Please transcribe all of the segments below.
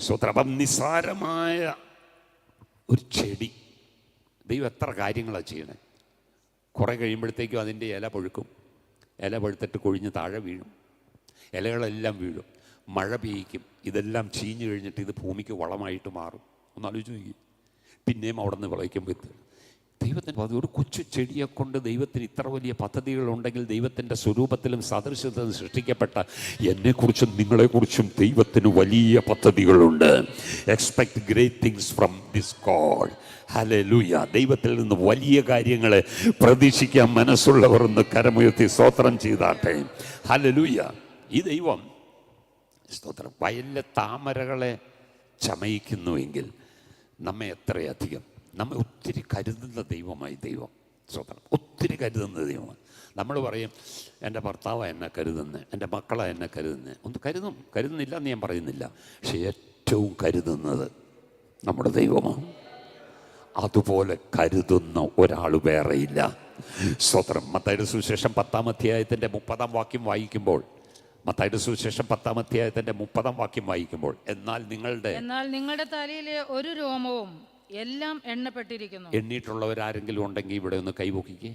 സ്വത്രപം നിസ്സാരമായ ഒരു ചെടി ദൈവം എത്ര കാര്യങ്ങളാണ് ചെയ്യണേ. കുറേ കഴിയുമ്പോഴത്തേക്കും അതിൻ്റെ ഇല പഴുക്കും. ഇല പഴുത്തിട്ട് കൊഴിഞ്ഞ് താഴെ വീഴും. ഇലകളെല്ലാം വീഴും. മഴ പെയ്യിക്കും. ഇതെല്ലാം ചീഞ്ഞു കഴിഞ്ഞിട്ട് ഇത് ഭൂമിക്ക് വളമായിട്ട് മാറും. ഒന്ന് ആലോചിച്ച് നോക്കി. പിന്നെയും അവിടെ നിന്ന് വിളയിക്കുമ്പോൾ ദൈവത്തിൻ്റെ ഒരു കൊച്ചു ചെടിയെ കൊണ്ട് ദൈവത്തിന് ഇത്ര വലിയ പദ്ധതികളുണ്ടെങ്കിൽ ദൈവത്തിൻ്റെ സ്വരൂപത്തിലും സദൃശ്യത്തിലും സൃഷ്ടിക്കപ്പെട്ട എന്നെക്കുറിച്ചും നിങ്ങളെക്കുറിച്ചും ദൈവത്തിന് വലിയ പദ്ധതികളുണ്ട്. Expect great things from this God. Hallelujah. ദൈവത്തിൽ നിന്ന് വലിയ കാര്യങ്ങളെ പ്രതീക്ഷിക്കാൻ മനസ്സുള്ളവർ ഒന്ന് കരമുയർത്തി സ്തോത്രം ചെയ്താട്ടെ. ഹല്ലേലൂയ. ഈ ദൈവം സ്തോത്രം വയലിലെ താമരകളെ ചമയിക്കുന്നുവെങ്കിൽ നമ്മെ എത്രയധികം, നമ്മെ ഒത്തിരി കരുതുന്ന ദൈവമായി ദൈവം. സ്തോത്രം. ഒത്തിരി കരുതുന്ന ദൈവമാണ്. നമ്മൾ പറയും എൻ്റെ ഭർത്താവാണ് എന്നെ കരുതുന്നത്, എൻ്റെ മക്കളാണ് എന്നെ കരുതുന്നത്. ഒന്ന് കരുതുന്നില്ല എന്ന് ഞാൻ പറയുന്നില്ല. പക്ഷെ ഏറ്റവും കരുതുന്നത് നമ്മുടെ ദൈവമാണ്. അതുപോലെ കരുതുന്ന ഒരാൾ വേറെയില്ല. സ്തോത്രം. മത്തായിയുടെ സുവിശേഷം 10-ാം അധ്യായത്തിൻ്റെ 30-ാം വാക്യം വായിക്കുമ്പോൾ, മത്തായിയുടെ സുവിശേഷം 10-ാം അധ്യായത്തിൻ്റെ 30-ാം വാക്യം വായിക്കുമ്പോൾ, എന്നാൽ നിങ്ങളുടെ തലയിലെ ഒരു രോമവും എല്ലാം എണ്ണപ്പെട്ടിരിക്കുന്നു. എണ്ണീട്ടുള്ളവരാരെങ്കിലും ഉണ്ടെങ്കിൽ ഇവിടെ ഒന്ന് കൈപൊക്കിക്കേ.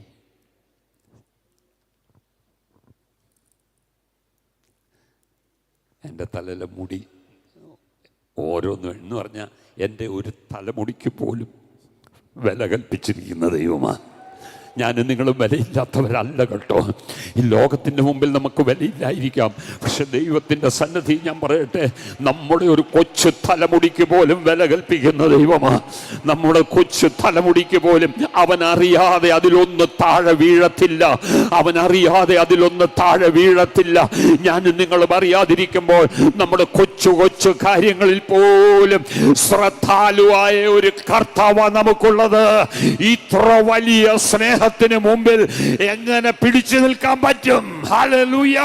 എൻ്റെ തലയിലെ മുടി ഓരോന്നും എന്ന് പറഞ്ഞാൽ എൻ്റെ ഒരു തലമുടിക്ക് പോലും വില കൽപ്പിച്ചിരിക്കുന്ന ദൈവമാണ്. ഞാനും നിങ്ങളും വിലയില്ലാത്തവരല്ല കേട്ടോ. ഈ ലോകത്തിൻ്റെ മുമ്പിൽ നമുക്ക് വിലയില്ലായിരിക്കാം. പക്ഷെ ദൈവത്തിൻ്റെ സന്നിധി ഞാൻ പറയട്ടെ, നമ്മുടെ ഒരു കൊച്ചു തലമുടിക്ക് പോലും വില കൽപ്പിക്കുന്ന ദൈവമാണ്. നമ്മുടെ കൊച്ചു തലമുടിക്ക് പോലും അവനറിയാതെ അതിലൊന്ന് താഴെ വീഴത്തില്ല. അവനറിയാതെ അതിലൊന്ന് താഴെ വീഴത്തില്ല. ഞാനും നിങ്ങളും അറിയാതിരിക്കുമ്പോൾ നമ്മുടെ കൊച്ചു കൊച്ചു കാര്യങ്ങളിൽ പോലും ശ്രദ്ധാലുവായ ഒരു കർത്താവാണ് നമുക്കുള്ളത്. ഇത്ര വലിയ സ്നേഹത്തിന് മുമ്പിൽ എങ്ങനെ പിടിച്ചു നിൽക്കാൻ പറ്റും? ഹല്ലേലൂയ.